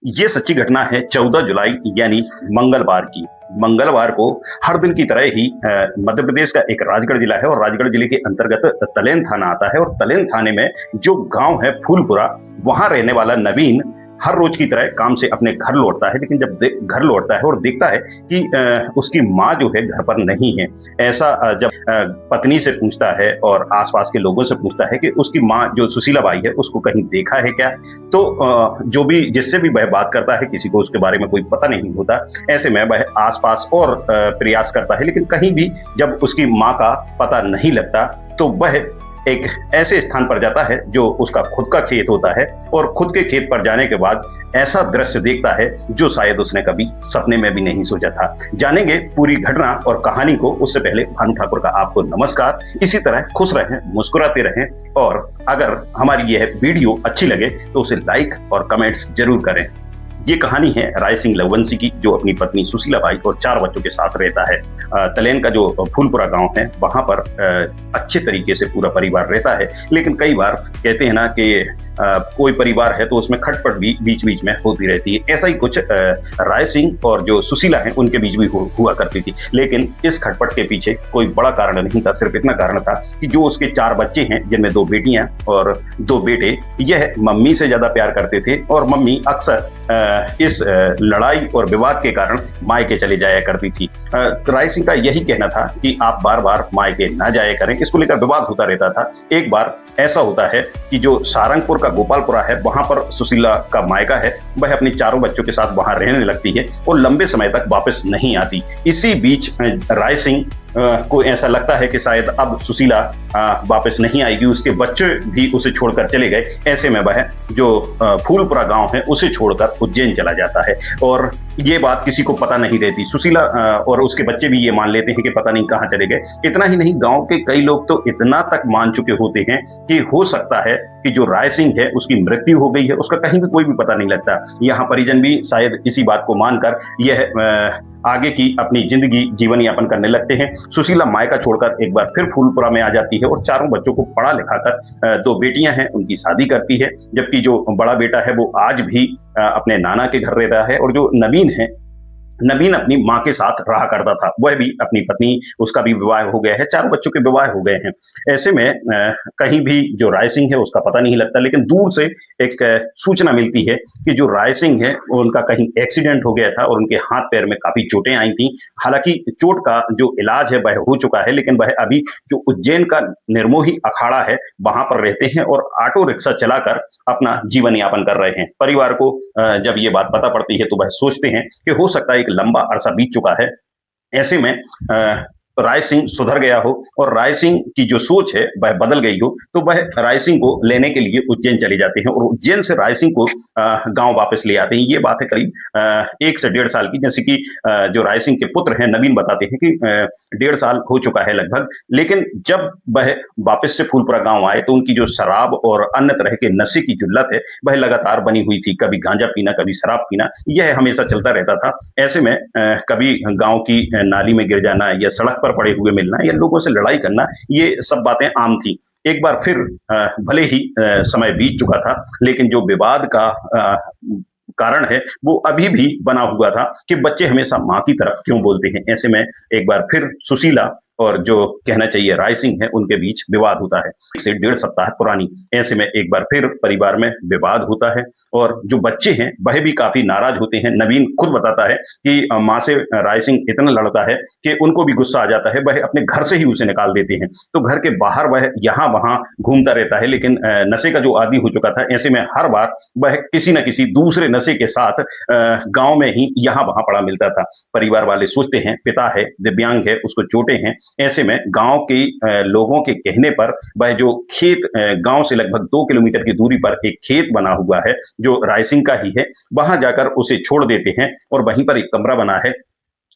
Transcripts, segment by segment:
ये सच्ची घटना है 14 जुलाई यानी मंगलवार की। मंगलवार को हर दिन की तरह ही मध्य प्रदेश का एक राजगढ़ जिला है और राजगढ़ जिले के अंतर्गत तलेन थाना आता है और तलेन थाने में जो गांव है फूलपुरा, वहां रहने वाला नवीन हर रोज की तरह काम से अपने घर लौटता है। लेकिन जब घर लौटता है और देखता है कि उसकी माँ जो है घर पर नहीं है, ऐसा जब पत्नी से पूछता है और आसपास के लोगों से पूछता है कि उसकी माँ जो सुशीला बाई है उसको कहीं देखा है क्या, तो जो भी जिससे भी वह बात करता है किसी को उसके बारे में कोई पता नहीं होता। ऐसे में वह आसपास और प्रयास करता है, लेकिन कहीं भी जब उसकी माँ का पता नहीं लगता तो वह एक ऐसे स्थान पर जाता है जो उसका खुद का खेत होता है और खुद के खेत पर जाने के बाद ऐसा दृश्य देखता है जो शायद उसने कभी सपने में भी नहीं सोचा था। जानेंगे पूरी घटना और कहानी को। उससे पहले भानु ठाकुर का आपको नमस्कार। इसी तरह खुश रहें, मुस्कुराते रहें और अगर हमारी यह वीडियो अच्छी लगे तो उसे लाइक और कमेंट्स जरूर करें। ये कहानी है राय सिंह लवंसी की, जो अपनी पत्नी सुशीला बाई और 4 बच्चों के साथ रहता है। तलेन का जो फूलपुरा गांव है वहां पर अच्छे तरीके से पूरा परिवार रहता है, लेकिन कई बार कहते हैं ना कि कोई परिवार है तो उसमें खटपट भी बीच बीच में होती रहती है। ऐसा ही कुछ राय सिंह और जो सुशीला है उनके बीच भी हुआ करती थी। लेकिन इस खटपट के पीछे कोई बड़ा कारण नहीं था, सिर्फ इतना कारण था कि जो उसके 4 बच्चे हैं, जिनमें 2 बेटियां और 2 बेटे, यह मम्मी से ज्यादा प्यार करते थे और मम्मी अक्सर इस लड़ाई और विवाद के कारण मायके चले जाया करती थी। राय सिंह का यही कहना था कि आप बार बार मायके ना जाया करें। इसको लेकर विवाद होता रहता था। एक बार ऐसा होता है कि जो सारंगपुर का गोपालपुरा है वहां पर सुशीला का मायका है, वह अपने 4 बच्चों के साथ वहां रहने लगती है और लंबे समय तक वापस नहीं आती। इसी बीच राय सिंह को ऐसा लगता है कि शायद अब सुशीला वापस नहीं आएगी, उसके बच्चे भी उसे छोड़कर चले गए। ऐसे में वह जो फूलपुरा गांव है उसे छोड़कर उज्जैन चला जाता है और ये बात किसी को पता नहीं रहती। सुशीला और उसके बच्चे भी ये मान लेते हैं कि पता नहीं कहाँ चले गए। इतना ही नहीं, गांव के कई लोग तो इतना तक मान चुके होते हैं कि हो सकता है कि जो राय सिंह है उसकी मृत्यु हो गई है, उसका कहीं भी कोई भी पता नहीं लगता। यहाँ परिजन भी शायद इसी बात को मानकर यह आगे की अपनी जिंदगी जीवन यापन करने लगते हैं। सुशीला मायका छोड़कर एक बार फिर फूलपुरा में आ जाती है और 4 बच्चों को पढ़ा लिखाकर 2 बेटियां हैं उनकी शादी करती है, जबकि जो बड़ा बेटा है वो आज भी अपने नाना के घर रहता है और जो नवीन अपनी माँ के साथ रहा करता था, वह भी अपनी पत्नी, उसका भी विवाह हो गया है, 4 बच्चों के विवाह हो गए हैं। ऐसे में कहीं भी जो राय सिंह है उसका पता नहीं लगता। लेकिन दूर से एक सूचना मिलती है कि जो राय सिंह है उनका कहीं एक्सीडेंट हो गया था और उनके हाथ पैर में काफी चोटें आई थी। हालांकि चोट का जो इलाज है वह हो चुका है, लेकिन वह अभी जो उज्जैन का निर्मोही अखाड़ा है वहां पर रहते हैं और ऑटो रिक्शा चलाकर अपना जीवन यापन कर रहे हैं। परिवार को जब ये बात पता पड़ती है तो वह सोचते हैं कि हो सकता है लंबा अरसा बीत चुका है। ऐसे में राय सिंह सुधर गया हो और राय सिंह की जो सोच है वह बदल गई हो, तो वह राय सिंह को लेने के लिए उज्जैन चले जाते हैं और उज्जैन से राय सिंह को गांव वापस ले आते हैं। ये बात है करीब 1 से 1.5 साल की, जैसे कि जो राय सिंह के पुत्र हैं नवीन बताते हैं कि 1.5 साल हो चुका है लगभग। लेकिन जब वह वापस से फूलपुरा गांव आए तो उनकी जो शराब और अन्य तरह के नशे की जो लत है वह लगातार बनी हुई थी। कभी गांजा पीना, कभी शराब पीना, यह हमेशा चलता रहता था। ऐसे में कभी गांव की नाली में गिर जाना या सड़क पड़े हुए मिलना या लोगों से लड़ाई करना, ये सब बातें आम थी। एक बार फिर भले ही समय बीत चुका था, लेकिन जो विवाद का कारण है वो अभी भी बना हुआ था कि बच्चे हमेशा माँ की तरफ क्यों बोलते हैं। ऐसे में एक बार फिर सुशीला और जो कहना चाहिए राय सिंह है उनके बीच विवाद होता है, 1 से 1.5 सप्ताह पुरानी। ऐसे में एक बार फिर परिवार में विवाद होता है और जो बच्चे हैं वह भी काफी नाराज होते हैं। नवीन खुद बताता है कि माँ से राय सिंह इतना लड़ता है कि उनको भी गुस्सा आ जाता है, वह अपने घर से ही उसे निकाल देते हैं। तो घर के बाहर वह यहाँ वहां घूमता रहता है, लेकिन नशे का जो आदी हो चुका था, ऐसे में हर बार वह किसी न किसी दूसरे नशे के साथ गाँव में ही यहाँ वहां पड़ा मिलता था। परिवार वाले सोचते हैं पिता है, दिव्यांग है, उसको चोटें हैं। ऐसे में गांव के लोगों के कहने पर वह जो खेत, गांव से लगभग 2 किलोमीटर की दूरी पर एक खेत बना हुआ है जो राय सिंह का ही है, वहां जाकर उसे छोड़ देते हैं और वहीं पर एक कमरा बना है।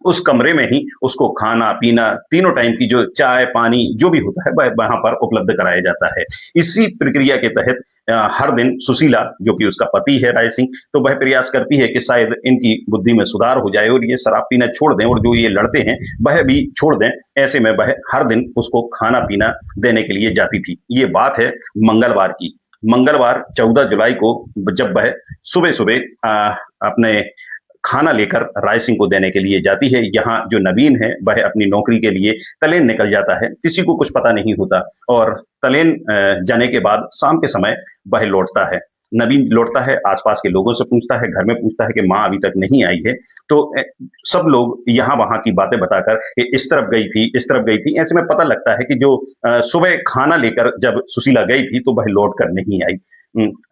उस कमरे में ही उसको खाना पीना, तीनों टाइम की जो चाय पानी जो भी होता है वह वहां पर उपलब्ध कराया जाता है। इसी प्रक्रिया के तहत हर दिन सुशीला, जो कि उसका पति है राय सिंह, तो वह प्रयास करती है कि शायद इनकी बुद्धि में सुधार हो जाए और ये शराब पीना छोड़ दें और जो ये लड़ते हैं वह भी छोड़ दें। ऐसे में वह हर दिन उसको खाना पीना देने के लिए जाती थी। ये बात है मंगलवार की। मंगलवार 14 जुलाई को जब वह सुबह सुबह अपने खाना लेकर राय सिंह को देने के लिए जाती है। यहाँ जो नवीन है वह अपनी नौकरी के लिए तलेन निकल जाता है, किसी को कुछ पता नहीं होता और तलेन जाने के बाद शाम के समय वह लौटता है। नवीन लौटता है, आसपास के लोगों से पूछता है, घर में पूछता है कि माँ अभी तक नहीं आई है। तो सब लोग यहाँ वहाँ की बातें बताकर इस तरफ गई थी, इस तरफ गई थी, ऐसे में पता लगता है कि जो सुबह खाना लेकर जब सुशीला गई थी तो वह लौट कर नहीं आई।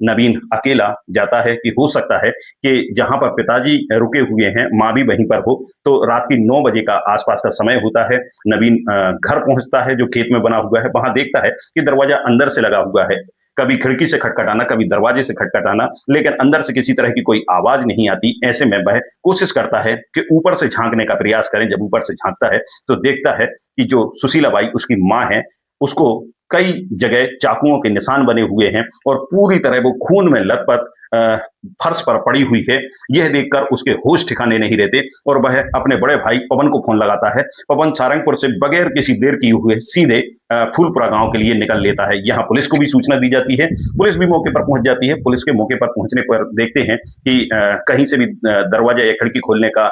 नवीन अकेला जाता है कि हो सकता है कि जहां पर पिताजी रुके हुए हैं माँ भी वहीं पर हो। तो रात की 9 बजे का आसपास का समय होता है। नवीन घर पहुंचता है जो खेत में बना हुआ है, वहां देखता है कि दरवाजा अंदर से लगा हुआ है। कभी खिड़की से खटखटाना, कभी दरवाजे से खटखटाना, लेकिन अंदर से किसी तरह की कोई आवाज नहीं आती। ऐसे में वह कोशिश करता है कि ऊपर से झांकने का प्रयास करें। जब ऊपर से झांकता है तो देखता है कि जो सुशीला बाई उसकी माँ है, उसको कई जगह चाकुओं के निशान बने हुए हैं और पूरी तरह वो खून में लथपथ फर्श पर पड़ी हुई है। यह देखकर उसके होश ठिकाने नहीं रहते और वह अपने बड़े भाई पवन को फोन लगाता है। पवन सारंगपुर से बगैर किसी देर किए हुए सीधे फूलपुरा गांव के लिए निकल लेता है। यहाँ पुलिस को भी सूचना दी जाती है, पुलिस भी मौके पर पहुंच जाती है। पुलिस के मौके पर पहुंचने पर देखते हैं कि कहीं से भी दरवाजा या खिड़की खोलने का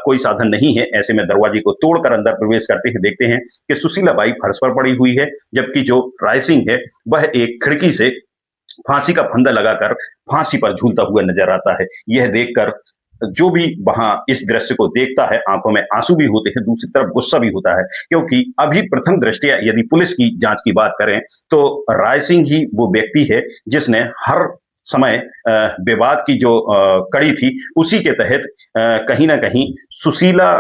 कोई साधन नहीं है। ऐसे में दरवाजे को तोड़कर अंदर प्रवेश करते हैं, देखते हैं कि सुशीला बाई फर्श पर पड़ी हुई है, जबकि जो राय सिंह है वह एक खिड़की से फांसी का फंदा लगाकर फांसी पर झूलता हुआ नजर आता है। यह देखकर जो भी वहां इस दृश्य को देखता है आंखों में आंसू भी होते हैं, दूसरी तरफ गुस्सा भी होता है, क्योंकि अभी प्रथम दृष्टया यदि पुलिस की जांच की बात करें तो राय सिंह ही वो व्यक्ति है जिसने हर समय विवाद की जो कड़ी थी उसी के तहत कहीं ना कहीं सुशीला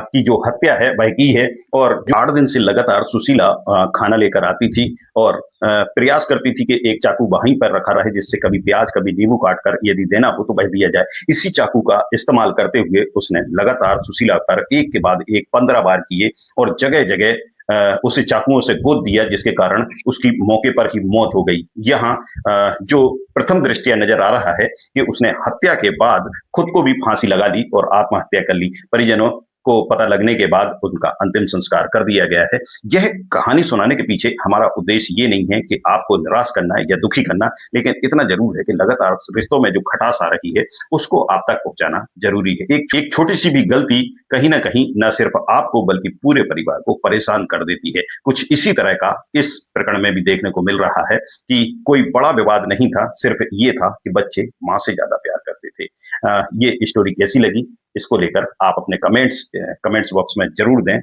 की जो हत्या है वह की है। और 8 दिन से लगातार सुशीला खाना लेकर आती थी और प्रयास करती थी कि एक चाकू वहीं पर रखा रहे जिससे कभी प्याज कभी नींबू काट कर यदि देना हो तो वह दिया जाए। इसी चाकू का इस्तेमाल करते हुए उसने लगातार सुशीला पर एक के बाद एक 15 बार किए और जगह जगह उसे चाकुओं से गोद दिया, जिसके कारण उसकी मौके पर ही मौत हो गई। यहाँ जो प्रथम दृष्टया नजर आ रहा है कि उसने हत्या के बाद खुद को भी फांसी लगा ली और आत्महत्या कर ली। परिजनों को पता लगने के बाद उनका अंतिम संस्कार कर दिया गया है। यह कहानी सुनाने के पीछे हमारा उद्देश्य ये नहीं है कि आपको निराश करना है या दुखी करना, लेकिन इतना जरूर है कि लगातार रिश्तों में जो खटास आ रही है उसको आप तक पहुंचाना जरूरी है। एक छोटी सी भी गलती कहीं ना कहीं न सिर्फ आपको बल्कि पूरे परिवार को परेशान कर देती है। कुछ इसी तरह का इस प्रकरण में भी देखने को मिल रहा है कि कोई बड़ा विवाद नहीं था, सिर्फ ये था कि बच्चे माँ से ज्यादा प्यार करते थे। ये स्टोरी कैसी लगी इसको लेकर आप अपने कमेंट्स बॉक्स में जरूर दें।